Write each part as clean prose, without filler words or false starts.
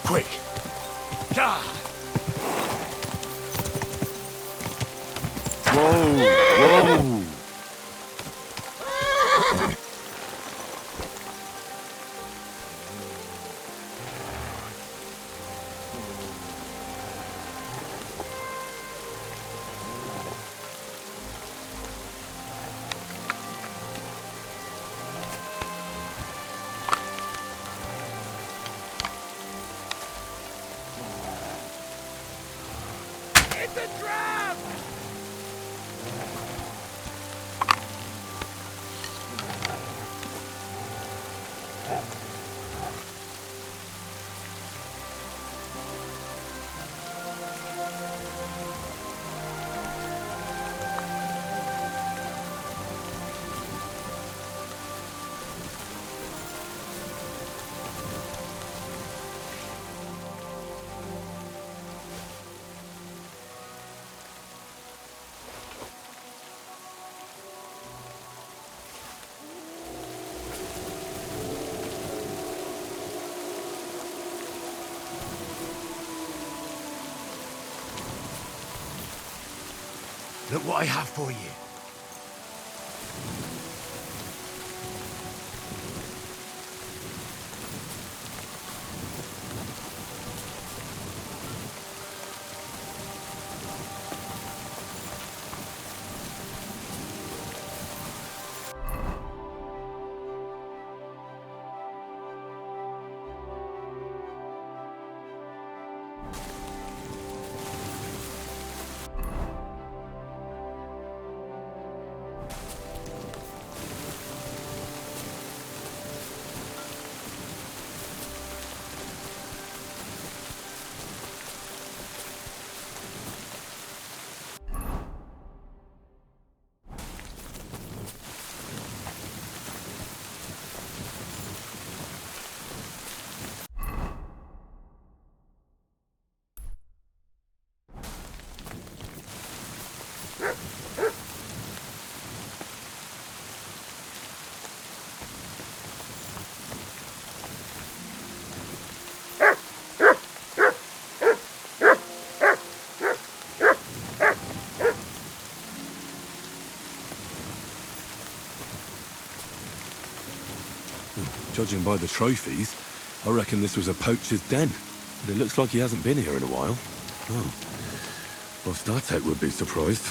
Quick! Whoa! Whoa! It's a trap! Look what I have for you. Judging by the trophies, I reckon this was a poacher's den. But it looks like he hasn't been here in a while. Oh. Well, StarTech would be surprised.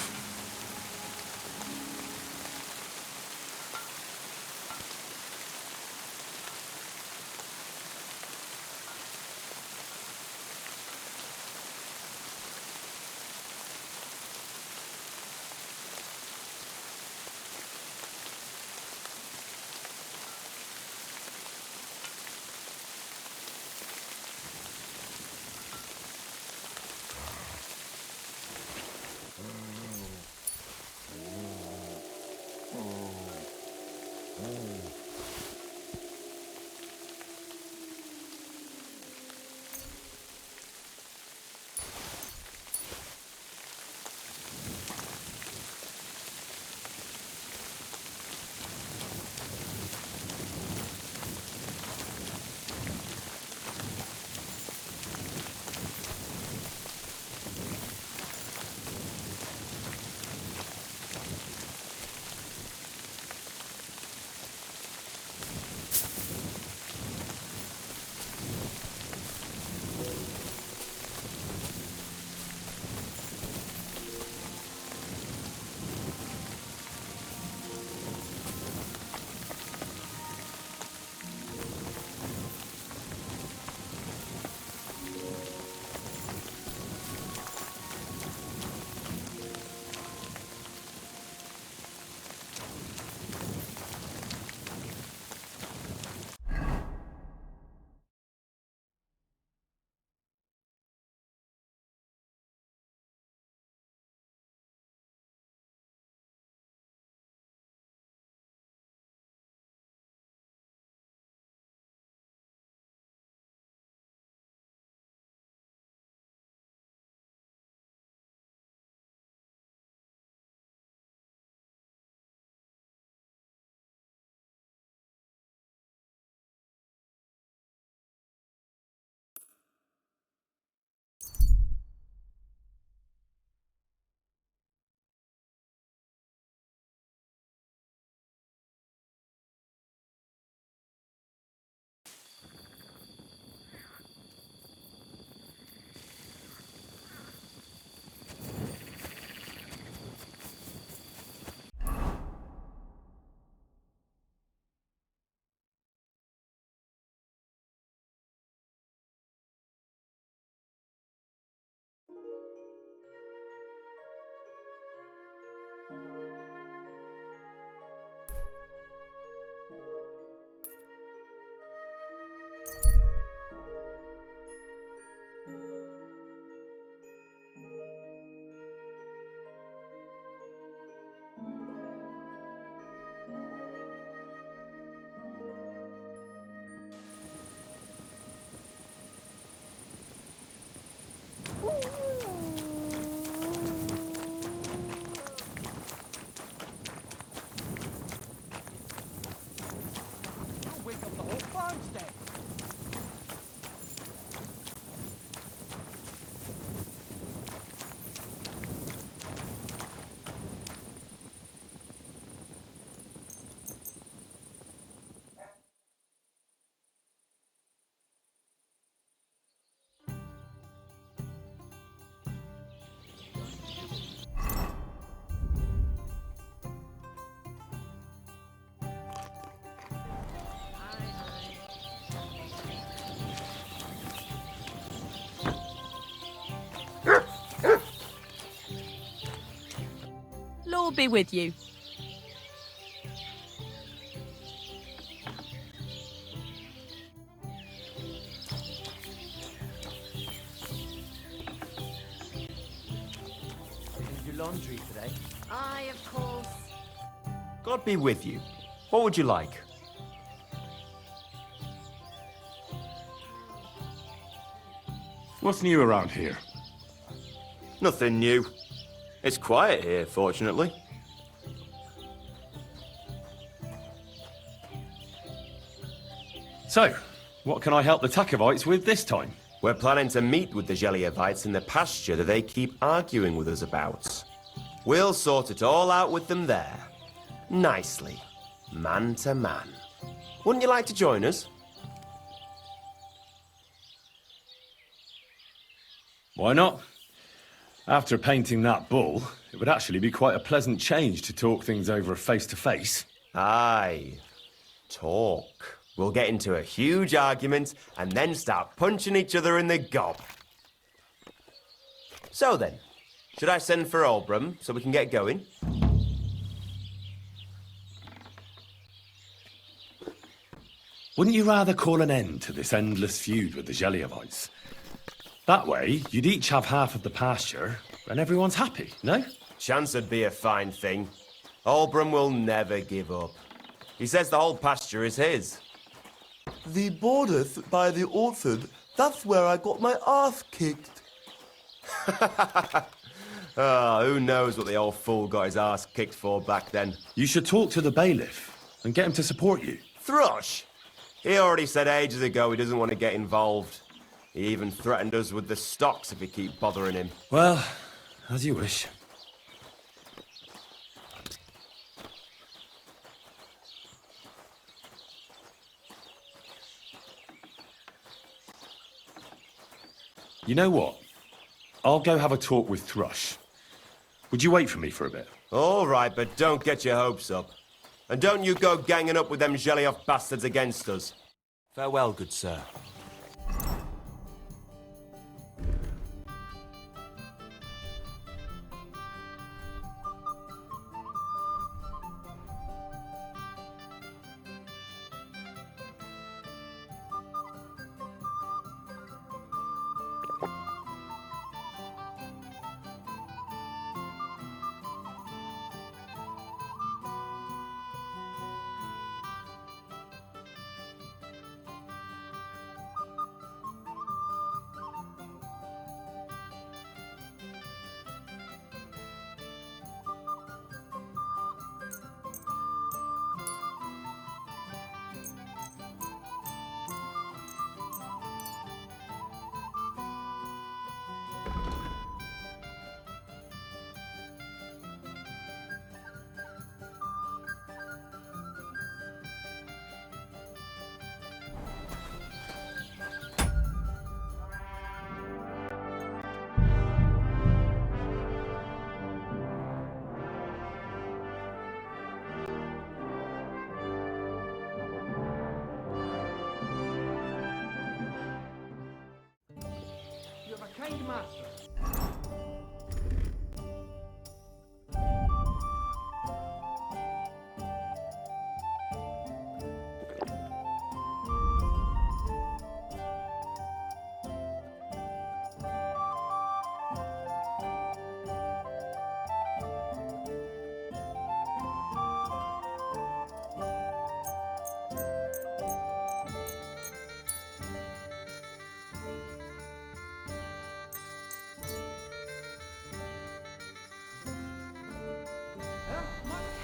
be with you. Do laundry today? Aye, of course. God be with you. What would you like? What's new around here? Nothing new. It's quiet here, fortunately. So, what can I help the Takovites with this time? We're planning to meet with the Geliovites in the pasture that they keep arguing with us about. We'll sort it all out with them there. Nicely. Man to man. Wouldn't you like to join us? Why not? After painting that bull, it would actually be quite a pleasant change to talk things over face to face. Aye. Talk. We'll get into a huge argument and then start punching each other in the gob. So then, should I send for Olbram so we can get going? Wouldn't you rather call an end to this endless feud with the Geliovites? That way, you'd each have half of the pasture, and everyone's happy, no? Chance would be a fine thing. Olbram will never give up. He says the whole pasture is his. The borders by the orchard, that's where I got my ass kicked. Oh, who knows what the old fool got his ass kicked for back then. You should talk to the bailiff and get him to support you. Thrush! He already said ages ago he doesn't want to get involved. He even threatened us with the stocks if we keep bothering him. Well, as you wish. You know what? I'll go have a talk with Thrush. Would you wait for me for a bit? All right, but don't get your hopes up. And don't you go ganging up with them Gelioff bastards against us. Farewell, good sir.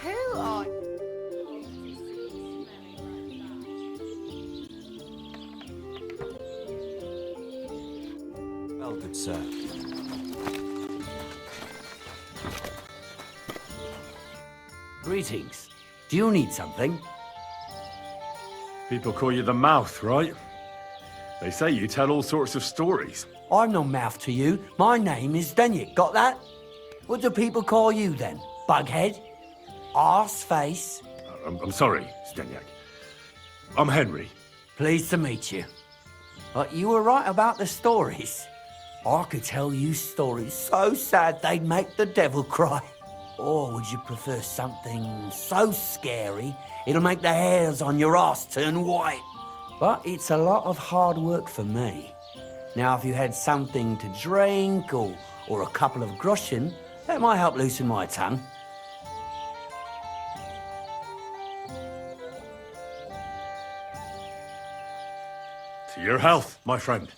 Who are Well, good sir. Greetings. Do you need something? People call you the Mouth, right? They say you tell all sorts of stories. I'm no mouth to you. My name is Denyek. Got that? What do people call you then? Bughead? Arseface? I'm sorry, Stenyak. I'm Henry. Pleased to meet you. But you were right about the stories. I could tell you stories so sad they'd make the devil cry. Or would you prefer something so scary it'll make the hairs on your ass turn white? But it's a lot of hard work for me. Now, if you had something to drink or a couple of groschen, that might help loosen my tongue. To your health, my friend.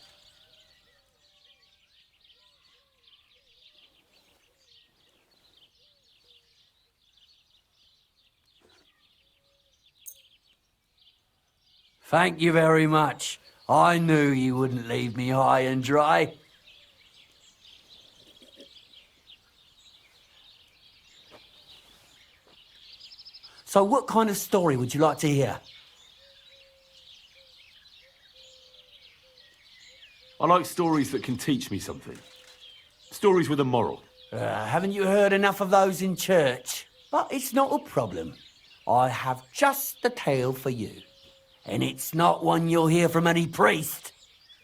Thank you very much. I knew you wouldn't leave me high and dry. So what kind of story would you like to hear? I like stories that can teach me something. Stories with a moral. Haven't you heard enough of those in church? But it's not a problem. I have just the tale for you. And it's not one you'll hear from any priest.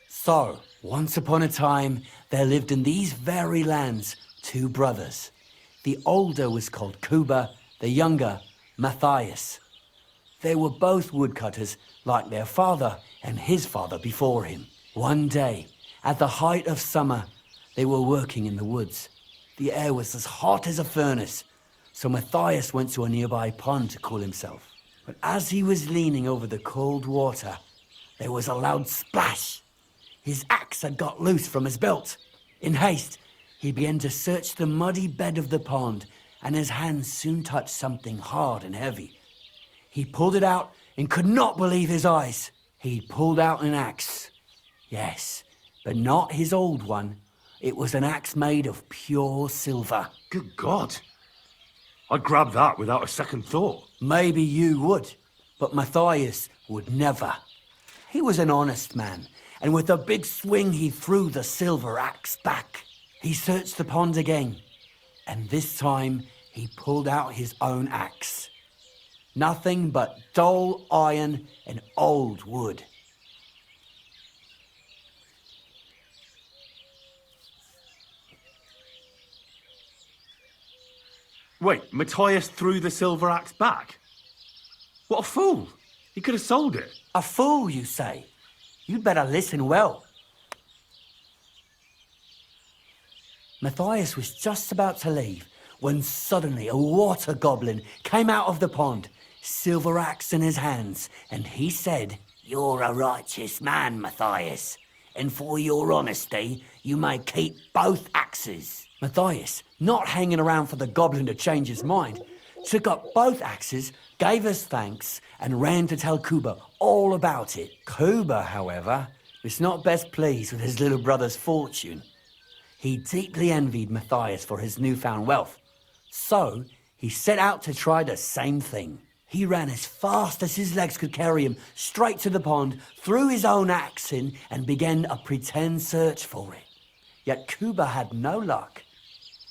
So, once upon a time, there lived in these very lands 2 brothers. The older was called Kuba, the younger, Matthias. They were both woodcutters, like their father and his father before him. One day, at the height of summer, they were working in the woods. The air was as hot as a furnace, so Matthias went to a nearby pond to cool himself. But as he was leaning over the cold water, there was a loud splash. His axe had got loose from his belt. In haste, he began to search the muddy bed of the pond, and his hands soon touched something hard and heavy. He pulled it out and could not believe his eyes. He pulled out an axe. Yes, but not his old one. It was an axe made of pure silver. Good God. I'd grab that without a second thought. Maybe you would, but Matthias would never. He was an honest man, and with a big swing he threw the silver axe back. He searched the pond again, and this time he pulled out his own axe. Nothing but dull iron and old wood. Wait, Matthias threw the silver axe back? What a fool! He could have sold it. A fool, you say? You'd better listen well. Matthias was just about to leave when suddenly a water goblin came out of the pond, silver axe in his hands, and he said, "You're a righteous man, Matthias, and for your honesty, you may keep both axes." Matthias, not hanging around for the goblin to change his mind, took up both axes, gave us thanks, and ran to tell Kuba all about it. Kuba, however, was not best pleased with his little brother's fortune. He deeply envied Matthias for his newfound wealth. So, he set out to try the same thing. He ran as fast as his legs could carry him straight to the pond, threw his own axe in, and began a pretend search for it. Yet Kuba had no luck.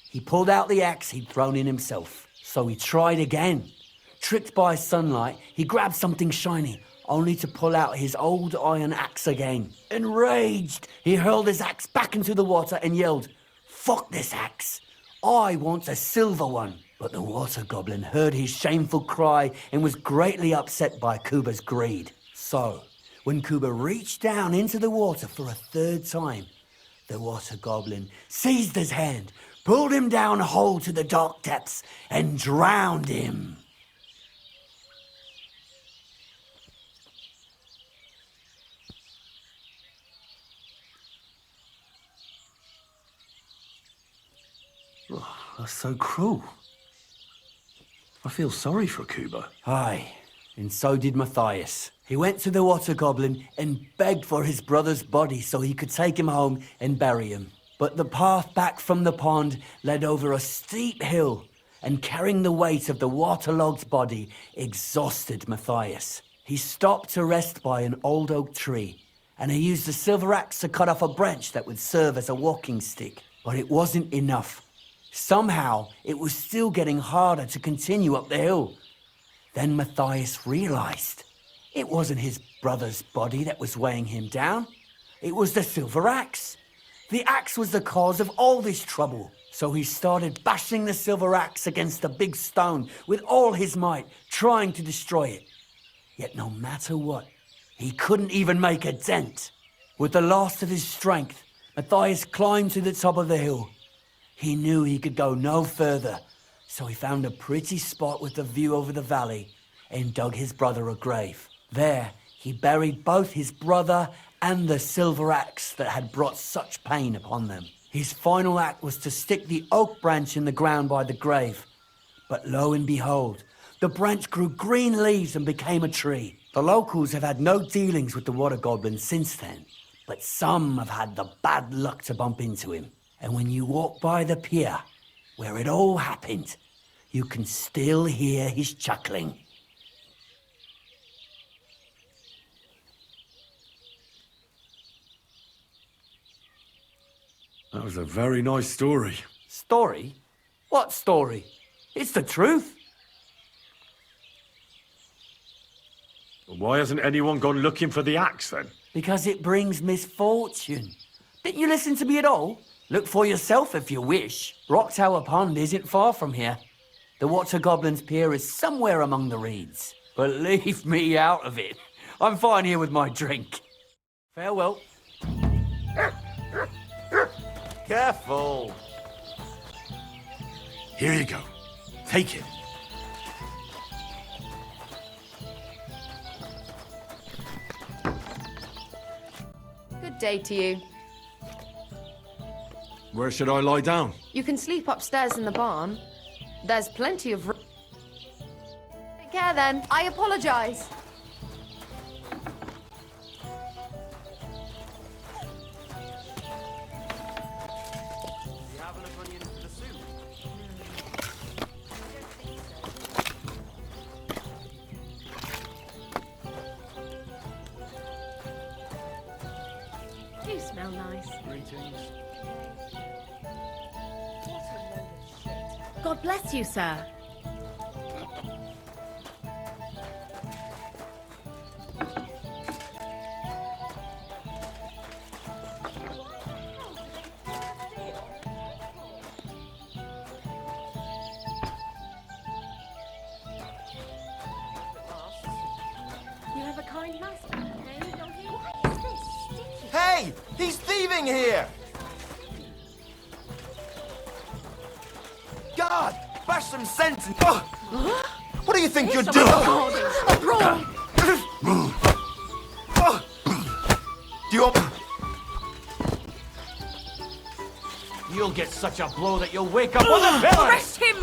He pulled out the axe he'd thrown in himself. So he tried again. Tricked by sunlight, he grabbed something shiny, only to pull out his old iron axe again. Enraged, he hurled his axe back into the water and yelled, "Fuck this axe! I want a silver one!" But the water goblin heard his shameful cry and was greatly upset by Kuba's greed. So, when Kuba reached down into the water for a third time, the water goblin seized his hand, pulled him down whole to the dark depths, and drowned him. Oh, that's so cruel. I feel sorry for Kuba. Aye, and so did Matthias. He went to the water goblin and begged for his brother's body so he could take him home and bury him. But the path back from the pond led over a steep hill, and carrying the weight of the waterlogged body exhausted Matthias. He stopped to rest by an old oak tree, and he used a silver axe to cut off a branch that would serve as a walking stick. But it wasn't enough. Somehow, it was still getting harder to continue up the hill. Then Matthias realized it wasn't his brother's body that was weighing him down. It was the silver axe. The axe was the cause of all this trouble. So he started bashing the silver axe against the big stone with all his might, trying to destroy it. Yet no matter what, he couldn't even make a dent. With the last of his strength, Matthias climbed to the top of the hill. He knew he could go no further, so he found a pretty spot with a view over the valley and dug his brother a grave. There, he buried both his brother and the silver axe that had brought such pain upon them. His final act was to stick the oak branch in the ground by the grave. But lo and behold, the branch grew green leaves and became a tree. The locals have had no dealings with the water goblin since then, but some have had the bad luck to bump into him. And when you walk by the pier, where it all happened, you can still hear his chuckling. That was a very nice story. Story? What story? It's the truth. Why hasn't anyone gone looking for the axe then? Because it brings misfortune. Didn't you listen to me at all? Look for yourself if you wish. Rock Tower Pond isn't far from here. The Water Goblin's Pier is somewhere among the reeds. But leave me out of it. I'm fine here with my drink. Farewell. Careful. Here you go. Take it. Good day to you. Where should I lie down? You can sleep upstairs in the barn. There's plenty of room. Take care then. I apologize. You smell nice. God bless you, sir. You have a kind master, eh, doggy? What is this sticky? Hey! He's thieving here! God! Bash some sense and... Oh, what do you think you're doing? A brawl! Do you want... You'll get such a blow that you'll wake up on the pillar! Arrest him!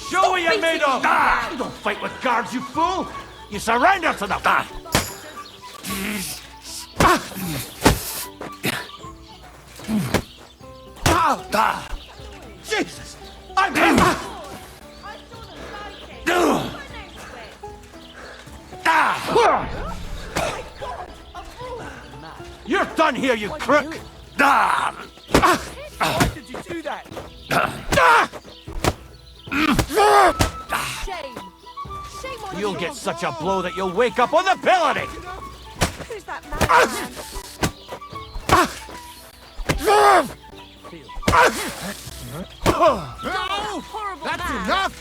Show what you're made of! You don't fight with guards, you fool! You surrender to them! Jesus! I'm You're done here, you crook! Why did you do that? Shame! Shame on You'll you! get such a blow that you'll wake up on the pillory! Who's that man? Horrible That's man. enough!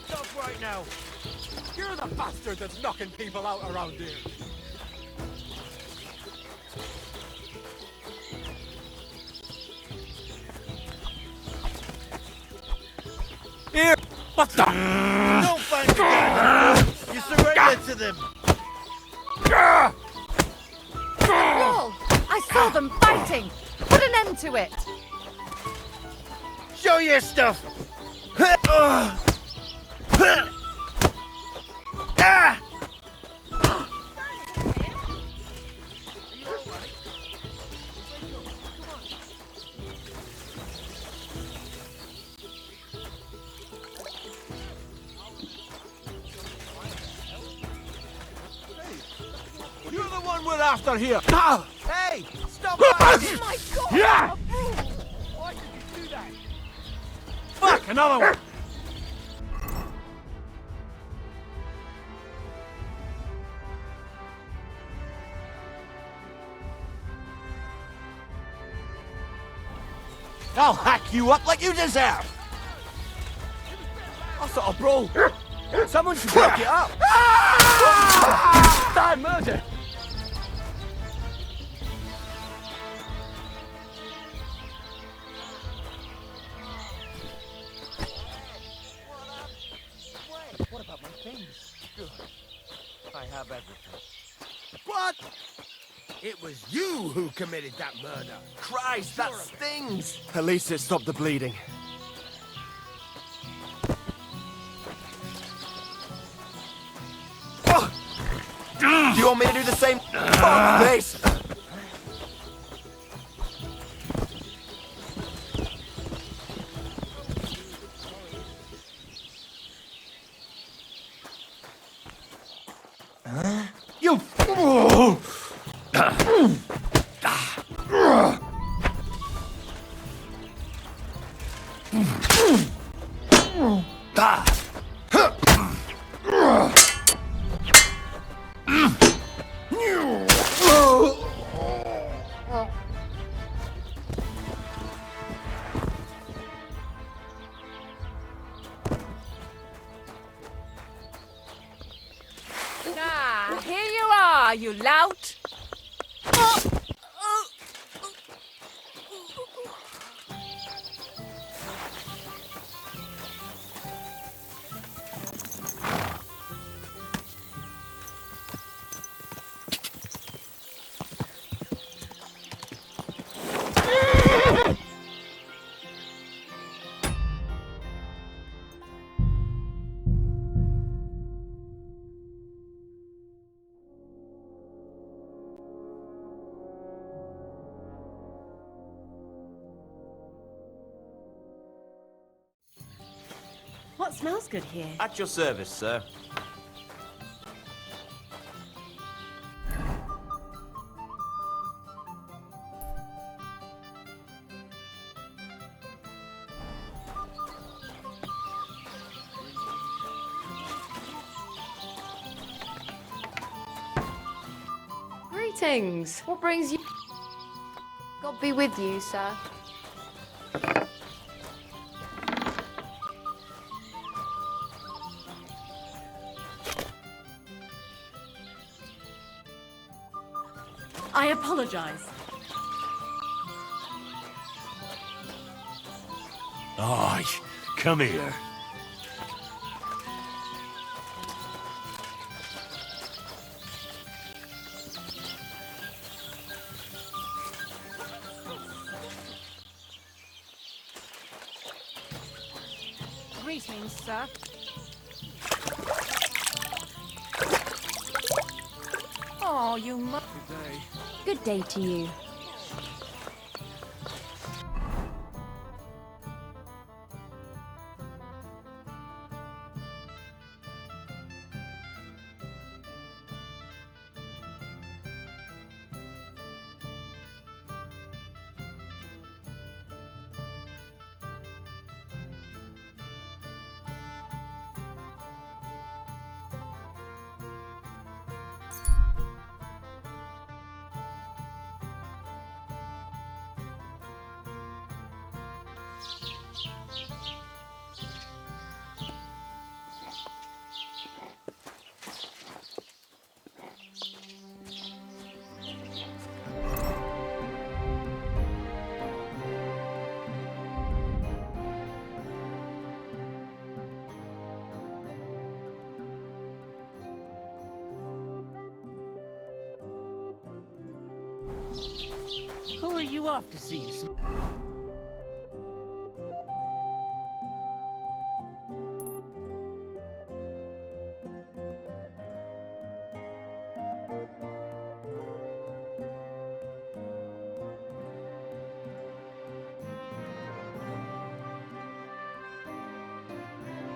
Stop right now. You're the bastard that's knocking people out around here. Here! What the? Don't fight the guys! You surrender to them! Wall! I saw them fighting! Put an end to it! Show your stuff! You're the one we're after here! Hey! Stop Oh my god! Yeah! A brawl! Why did you do that? Fuck, another one! I'll hack you up like you deserve! That's not a brawl. Someone should break it up. Bad murder. What about my things? Good. I have everything. What? It was you who committed that murder. Christ, that stings! At least it stopped the bleeding. Do you want me to do the same? Fuck this! You... Ah, here you are, you lout. What smells good here? At your service, sir. Greetings. What brings you? God be with you, sir. I apologize. Aye, come here. Greetings, sir. Oh, you must. Good day to you. Who are you off to see?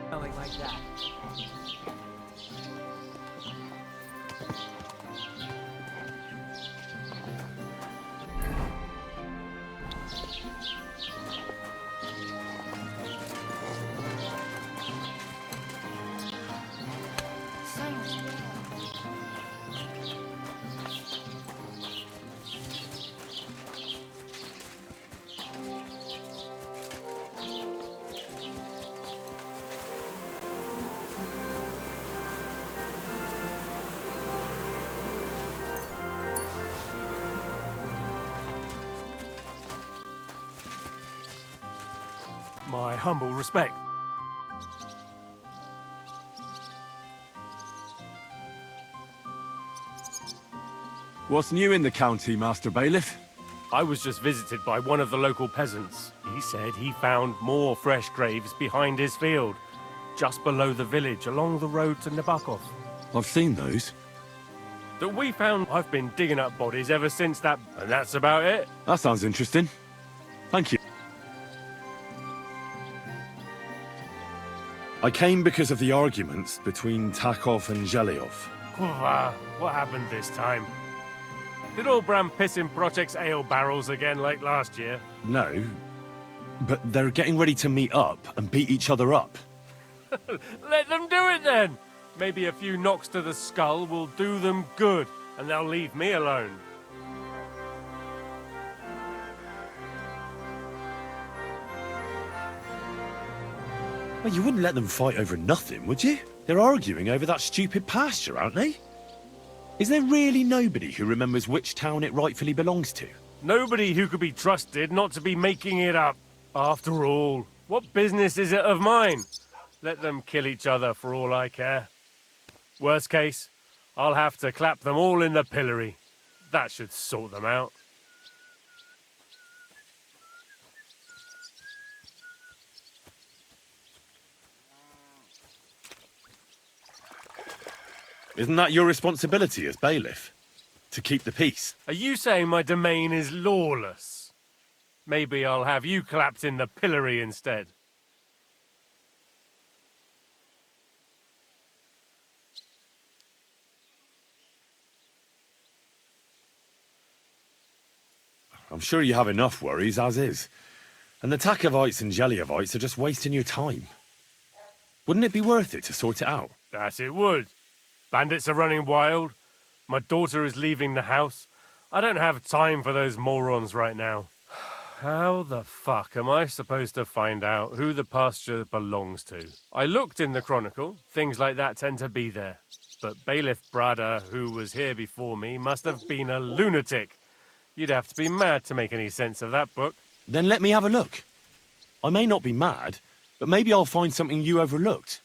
Smelling like that. My humble respect. What's new in the county, Master Bailiff? I was just visited by one of the local peasants. He said he found more fresh graves behind his field, just below the village, along the road to Nabokov. I've seen those. That we found. I've been digging up bodies ever since that, and that's about it. That sounds interesting. Thank you. I came because of the arguments between Takov and Zhelyov. What happened this time? Did all Bram piss in Project's ale barrels again like last year? No, but they're getting ready to meet up and beat each other up. Let them do it then! Maybe a few knocks to the skull will do them good, and they'll leave me alone. Well, you wouldn't let them fight over nothing, would you? They're arguing over that stupid pasture, aren't they? Is there really nobody who remembers which town it rightfully belongs to? Nobody who could be trusted not to be making it up. After all, what business is it of mine? Let them kill each other for all I care. Worst case, I'll have to clap them all in the pillory. That should sort them out. Isn't that your responsibility as bailiff? To keep the peace? Are you saying my domain is lawless? Maybe I'll have you clapped in the pillory instead. I'm sure you have enough worries as is. And the Takovites and Zhelyevites are just wasting your time. Wouldn't it be worth it to sort it out? That it would. Bandits are running wild. My daughter is leaving the house. I don't have time for those morons right now. How the fuck am I supposed to find out who the pasture belongs to? I looked in the Chronicle. Things like that tend to be there. But Bailiff Brada, who was here before me, must have been a lunatic. You'd have to be mad to make any sense of that book. Then let me have a look. I may not be mad, but maybe I'll find something you overlooked.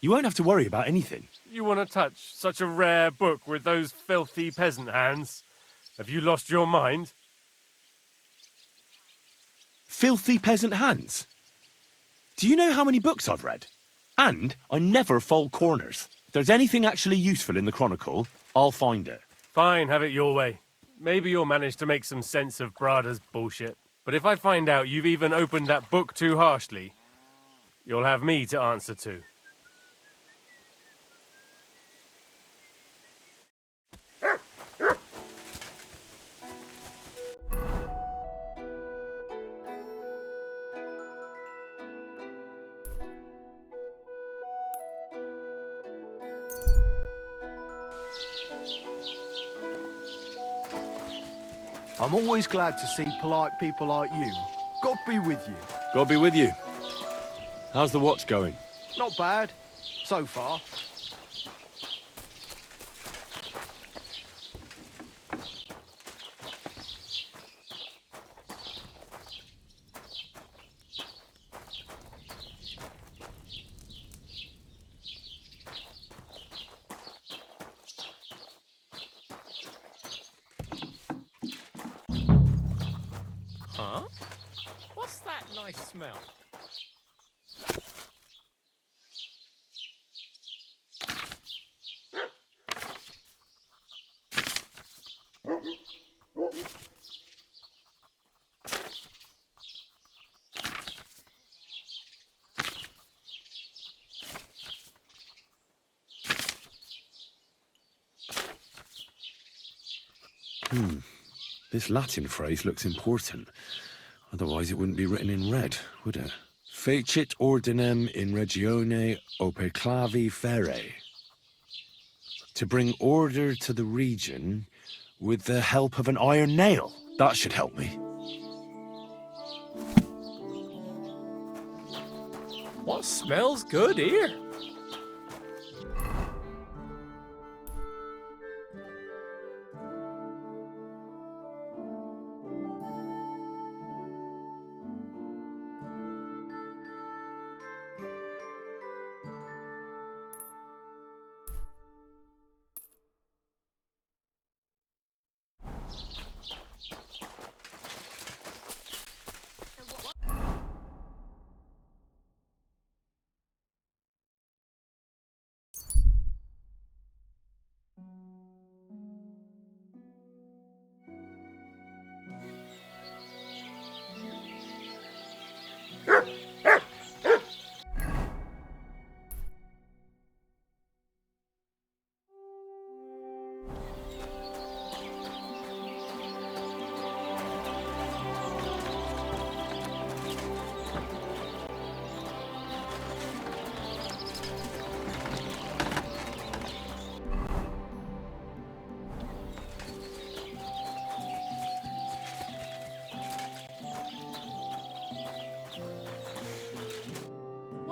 You won't have to worry about anything. You want to touch such a rare book with those filthy peasant hands? Have you lost your mind? Filthy peasant hands? Do you know how many books I've read? And I never fold corners. If there's anything actually useful in the Chronicle, I'll find it. Fine, have it your way. Maybe you'll manage to make some sense of Brada's bullshit. But if I find out you've even opened that book too harshly, you'll have me to answer to. I'm always glad to see polite people like you. God be with you. God be with you. How's the watch going? Not bad, so far. Huh? What's that nice smell? This Latin phrase looks important. Otherwise it wouldn't be written in red, would it? Fecit ordinem in regione oper clavi fere. To bring order to the region with the help of an iron nail. That should help me. What smells good here?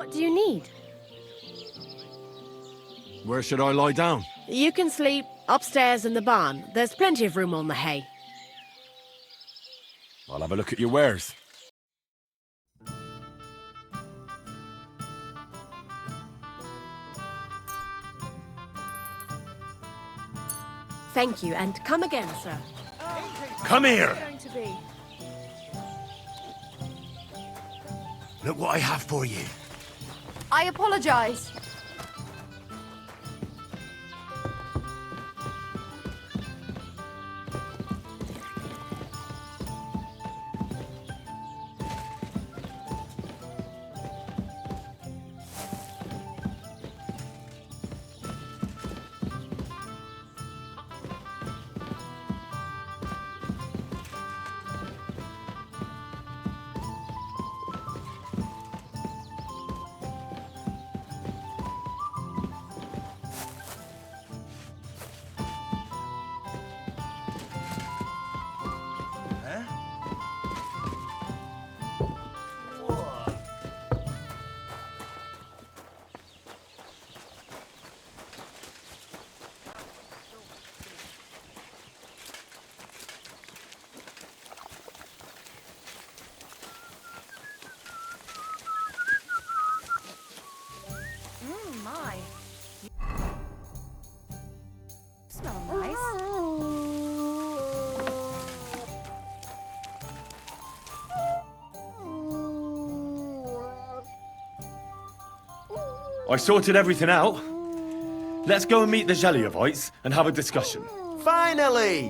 What do you need? Where should I lie down? You can sleep upstairs in the barn. There's plenty of room on the hay. I'll have a look at your wares. Thank you, and come again, sir. Come here! Going to be? Look what I have for you. I apologize. My. Smell nice. I sorted everything out. Let's go and meet the Geliovites and have a discussion. Finally!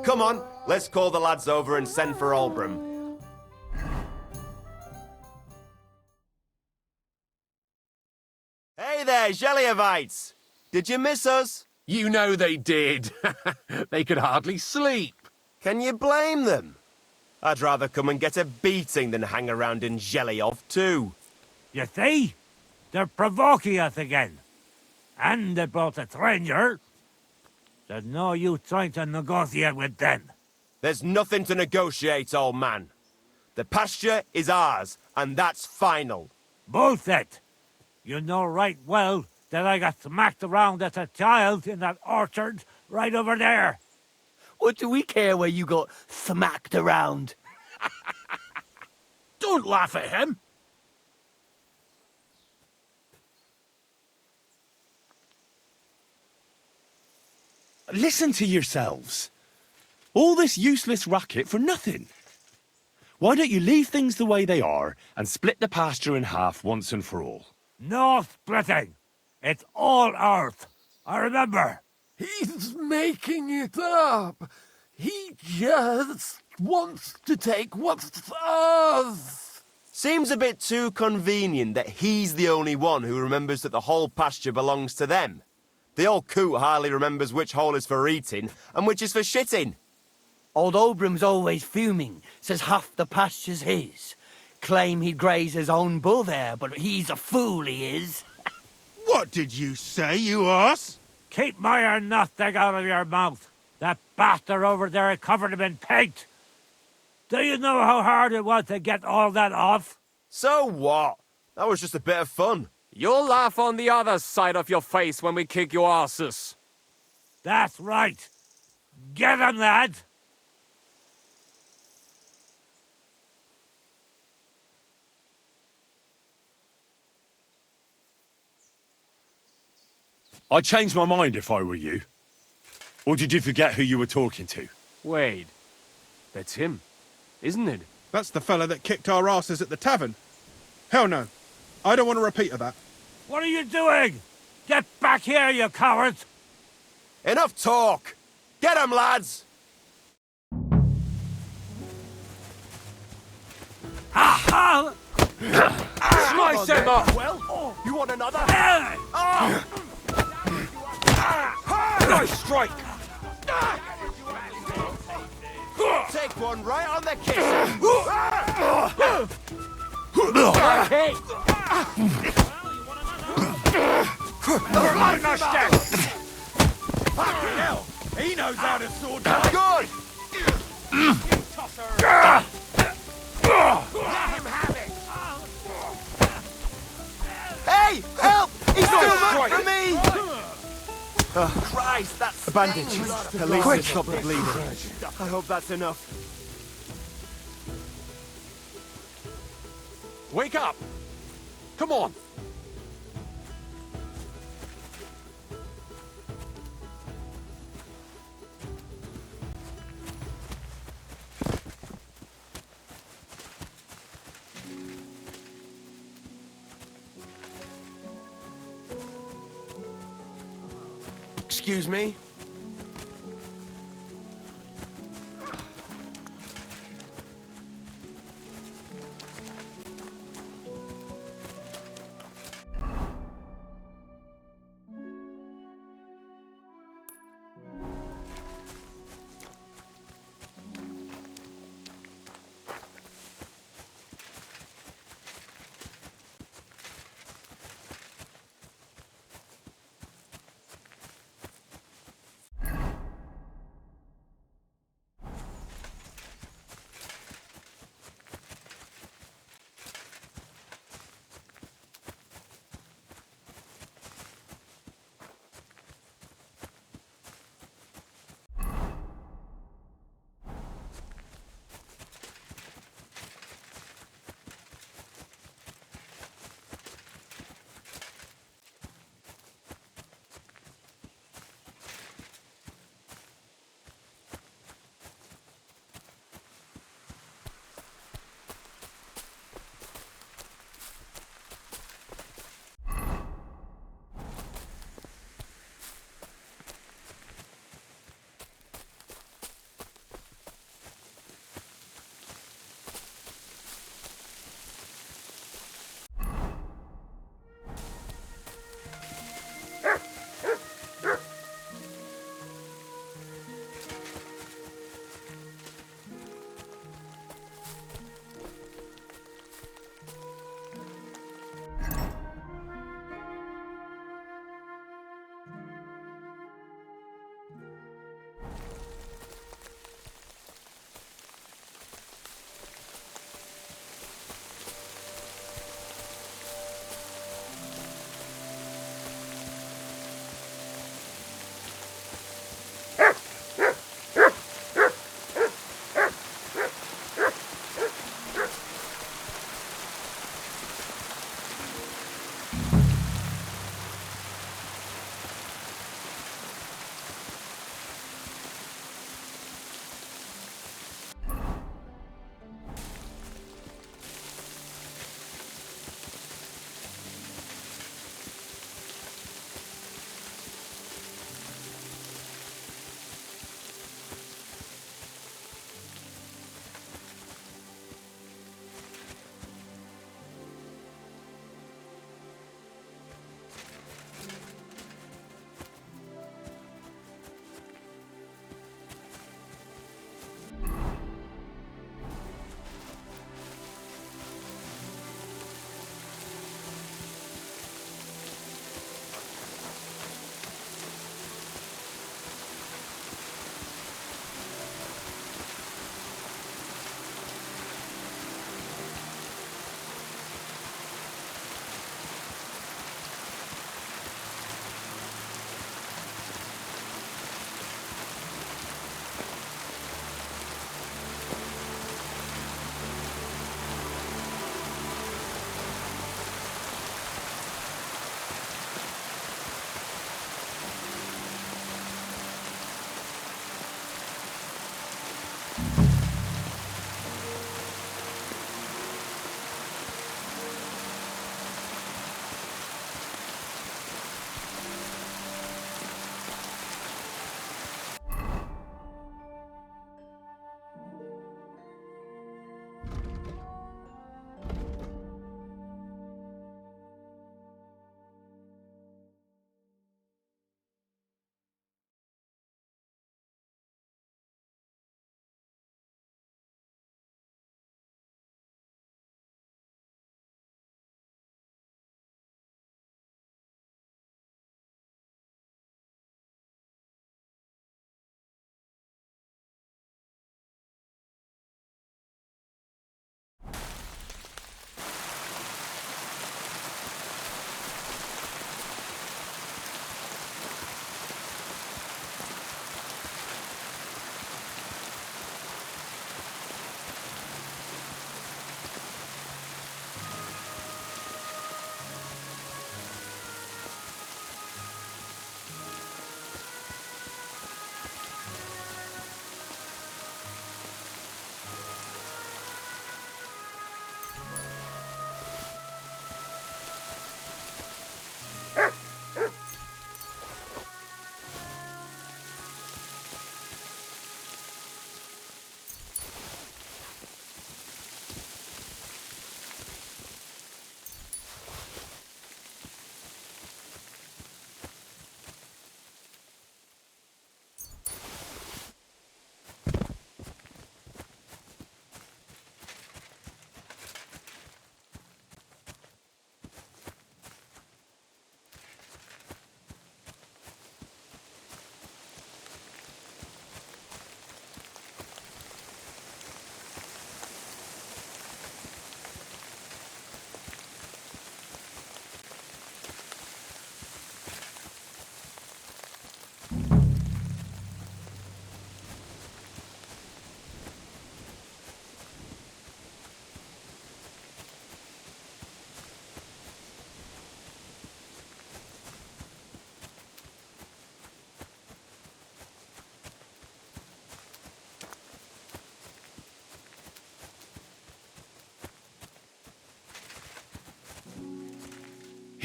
Come on, let's call the lads over and send for Olbram. Hey there, Geliovites! Did you miss us? You know they did. They could hardly sleep. Can you blame them? I'd rather come and get a beating than hang around in Geliov too. You see? They're provoking us again. And they brought a stranger. There's no use trying to negotiate with them. There's nothing to negotiate, old man. The pasture is ours, and that's final. Bullshit! You know right well that I got smacked around as a child in that orchard right over there. What do we care where you got smacked around? Don't laugh at him. Listen to yourselves. All this useless racket for nothing. Why don't you leave things the way they are and split the pasture in half once and for all? No splitting. It's all ours. I remember. He's making it up. He just wants to take what's ours. Seems a bit too convenient that he's the only one who remembers that the whole pasture belongs to them. The old coot hardly remembers which hole is for eating and which is for shitting. Old Obram's always fuming, says half the pasture's his. Claim he'd graze his own bull there, but he's a fool, he is. What did you say, you ass? Keep my nothing out of your mouth. That bastard over there covered him in paint. Do you know how hard it was to get all that off? So what? That was just a bit of fun. You'll laugh on the other side of your face when we kick your asses. That's right. Get him, lad. I'd change my mind if I were you. Or did you forget who you were talking to? Wade. That's him, isn't it? That's the fella that kicked our asses at the tavern. Hell no. I don't want a repeat of that. What are you doing? Get back here, you cowards! Enough talk! Get 'em, lads! Ha! Slice him up! Well, you want another? Nice strike! Take one right on the kiss! Okay! Fucking hell! He knows how to sword fight. Good! Let him have it! He's too much for me! Christ, that's A bandage. At least Quick. it stopped the bleeding. I hope that's enough. Wake up! Come on! Excuse me?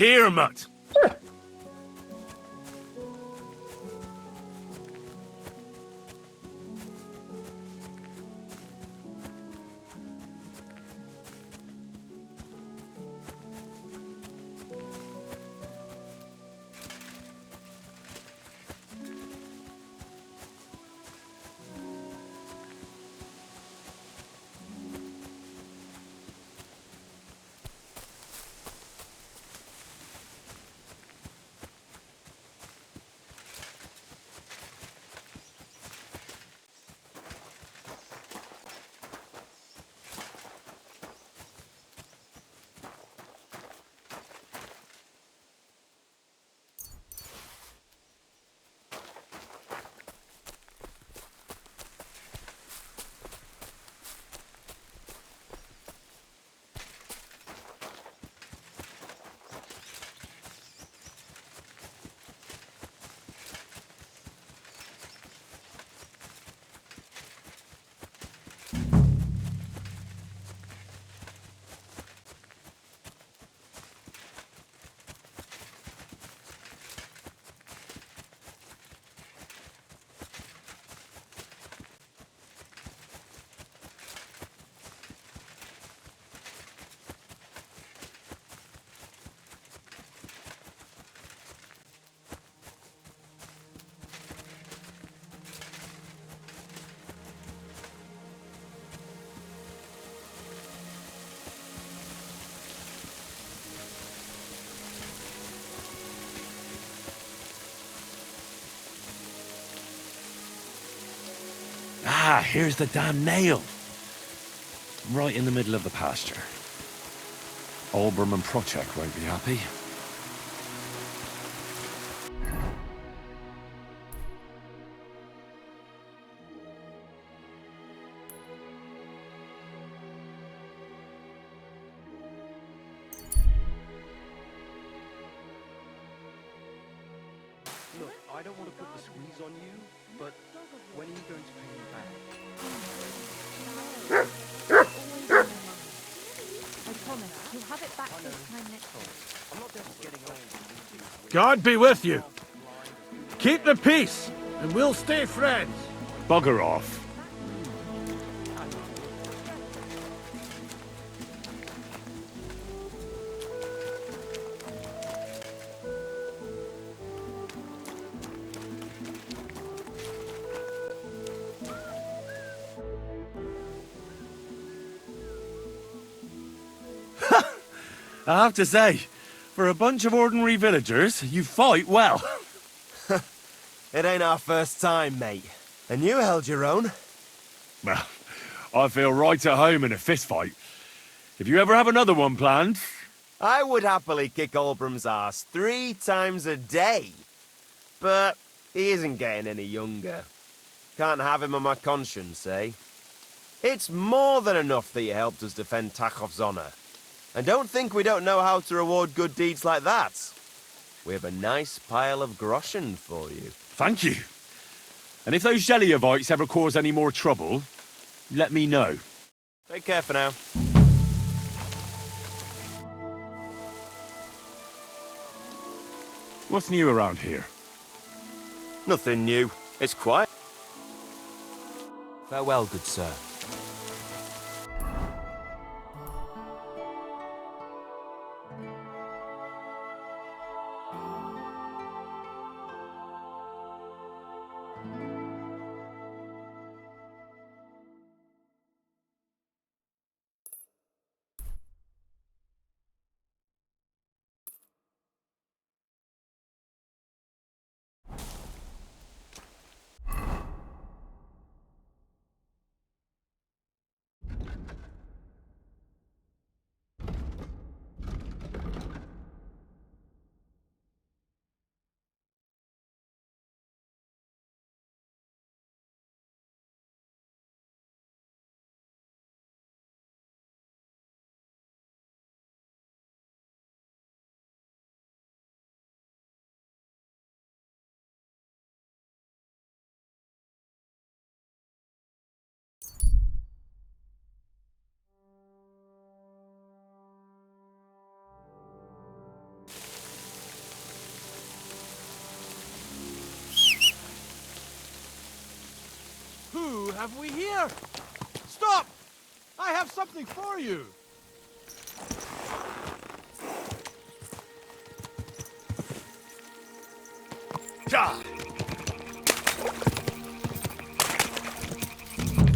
Here, mutt. Ah, here's the damn nail. Right in the middle of the pasture. Olbram and Prochek won't be happy. Look, I don't want to put the squeeze on you, but when are you going to pay me back? I promise, you'll have it back this time next time. I'm not just getting old. God be with you. Keep the peace, and we'll stay friends. Bugger off. I have to say, for a bunch of ordinary villagers, you fight well. It ain't our first time, mate. And you held your own. Well, I feel right at home in a fistfight. If you ever have another one planned... I would happily kick Olbram's ass 3 times a day. But he isn't getting any younger. Can't have him on my conscience, eh? It's more than enough that you helped us defend Tachov's honor. And don't think we don't know how to reward good deeds like that. We have a nice pile of groschen for you. Thank you. And if those Jelliavites ever cause any more trouble, let me know. Take care for now. What's new around here? Nothing new. It's quiet. Farewell, good sir. have we here? Stop! I have something for you. Ja!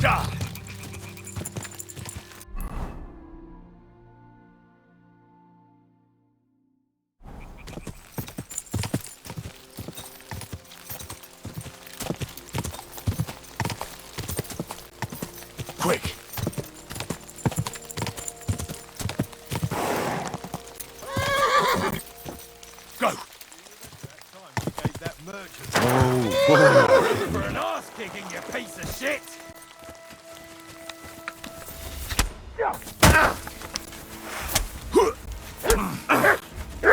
Ja! Quick! Go! Oh, For an arse kicking, you piece of shit!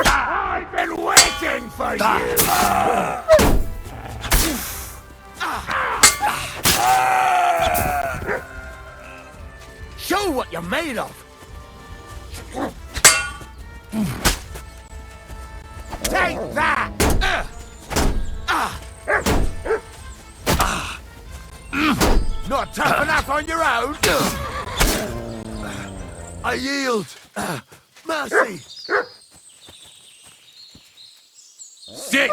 I've been waiting for you! Show what you're made of! Take that! Not tough enough on your own? I yield! Mercy! Sick!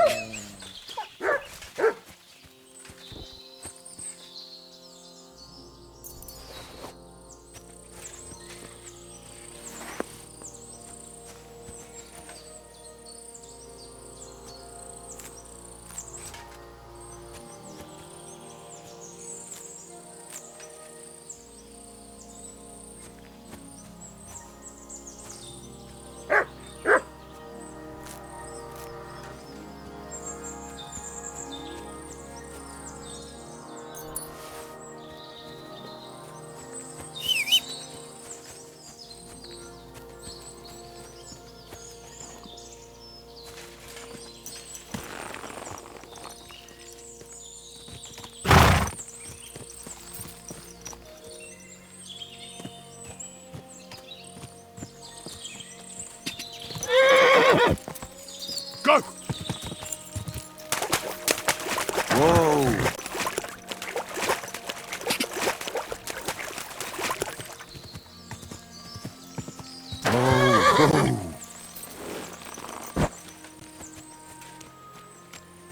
Go! whoa. Oh,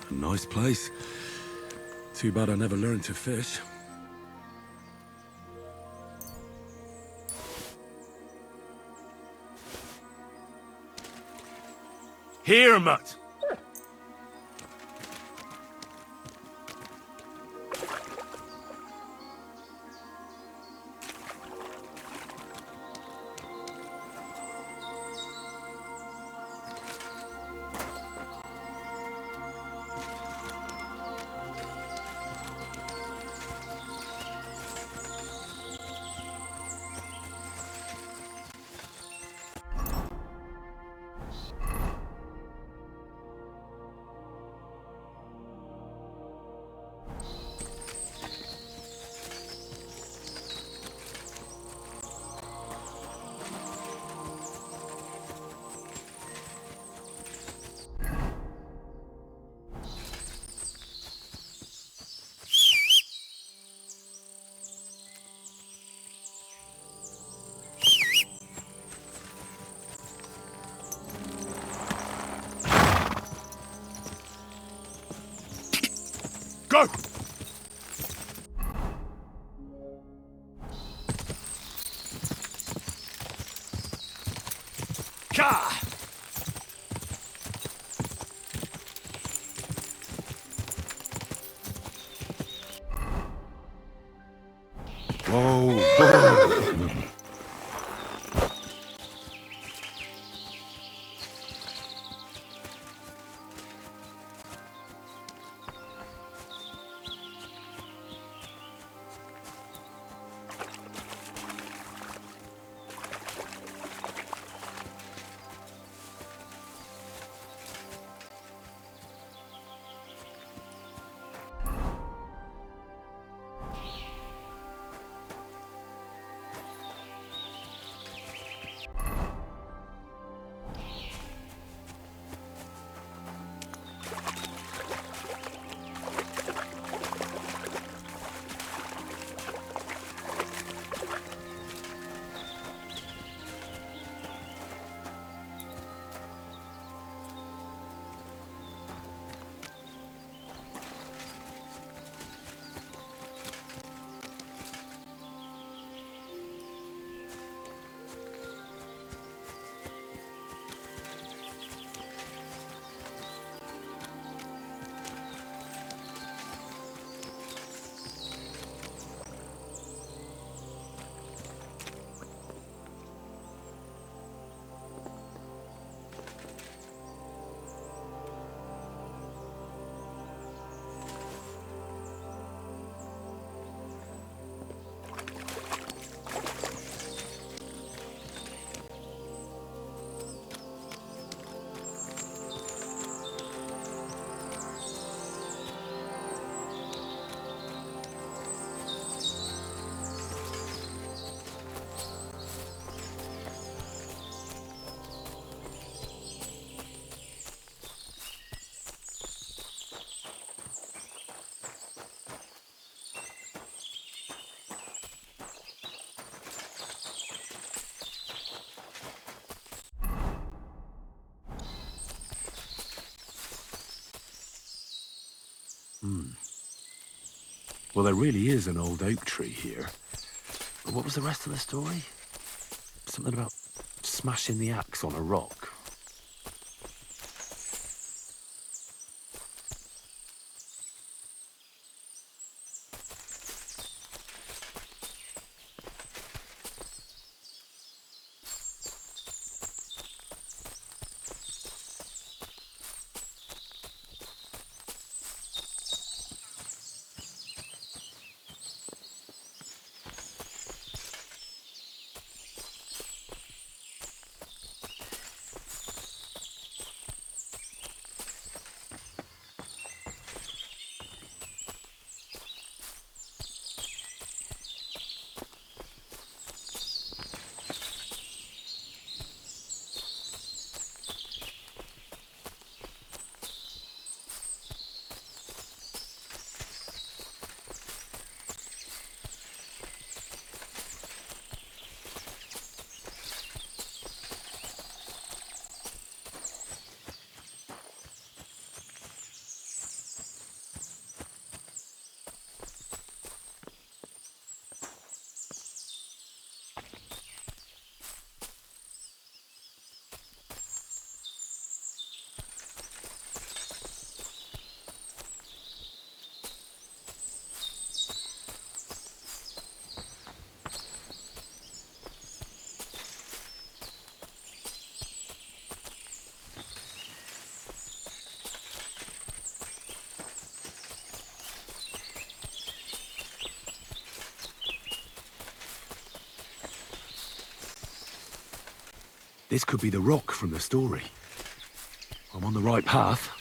a nice place. Too bad I never learned to fish. Here, mutt! Go! Ka! Whoa, whoa. Well, there really is an old oak tree here. But what was the rest of the story? Something about smashing the axe on a rock. This could be the rock from the story. I'm on the right path.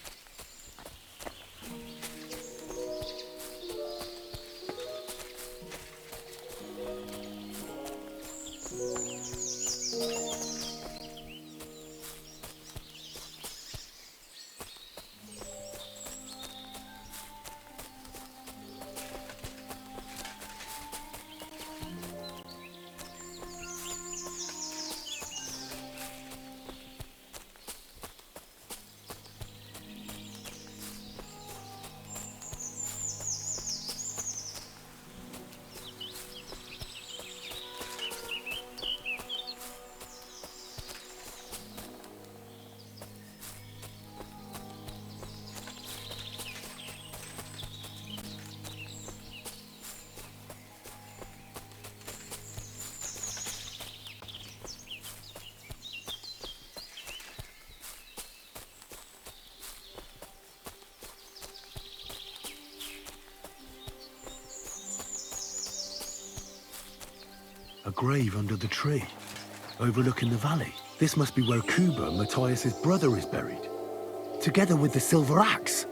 A grave under the tree, overlooking the valley. This must be where Kuba, Matthias's brother, is buried, together with the silver axe.